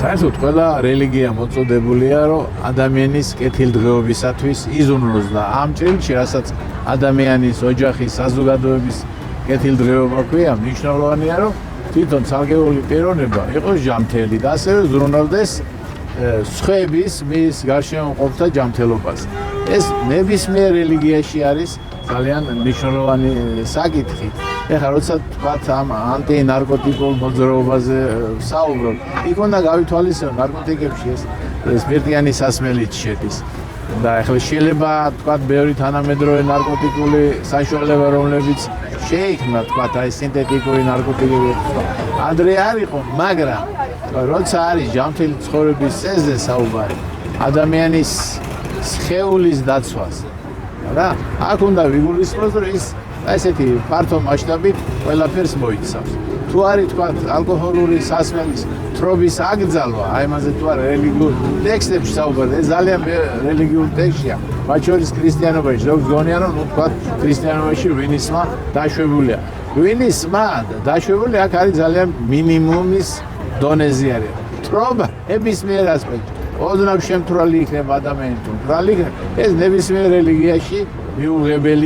საერთოდ ყველა რელიგია მოწოდებულია, რომ ადამიანის კეთილდღეობისათვის იზრუნოს და ამ ჭრილში, რასაც ადამიანის, ოჯახის, საზოგადოების კეთილდღეობა ქვია, მნიშვნელოვანია, რომ თვითონ ცალკეული პიროვნება იყოს ჯანმრთელი და ასევე ზრუნავდეს სხვების მის გარშემო მყოფთა ჯანმრთელობას. ეს ნებისმიერ რელიგიაში არის ძალიან მნიშვნელოვანი საკითხი. ეხლა როცა თქვათ ამ ანტინარკოტიკულ მოძრაობაზე საუბრობ, იქ უნდა გავითვალისწინოთ ნარკოტიკებში ეს სპირტიანი სასმელიც შედის. და ეხლა შეიძლება თქვათ ბევრი თანამედროვე ნარკოტიკული საშუალება, რომლებიც შეიქმნა თქვათ აი სინთეტიკური ნარკოტიკები. ადრე არ იყო, მაგრამ როცა არის ჯანმრთელი ცხოვრების წესზე საუბარი, ადამიანის სხეულის დაცვას. რა, აქ უნდა ვიგულისხმოთ, რომ ის ესეთი ფართო მასშტაბით ყველაფერს მოიცავს. თუ არის თქვათ ალკოჰოლური სასმელის თრობის აკრძალვა, აი ამაზე თუ არა რელიგიურ ტექსტებში საუბარი, ეს ძალიან რელიგიურ ტექსტია. მათ შორის ქრისტიანობაში, როგორც გონია, რომ თქვათ ქრისტიანობაში ვინისმა დაშვებულია. ვინისმა დაშვებული აქ არის ძალიან მინიმუმის დონეზე არის. თრობა ნებისმიერ ასპექტში. ოდნავ შემთვრალი იქნება ადამიანი თუ მთვრალი იქნება, ეს ნებისმიერ რელიგიაში მიუღებელი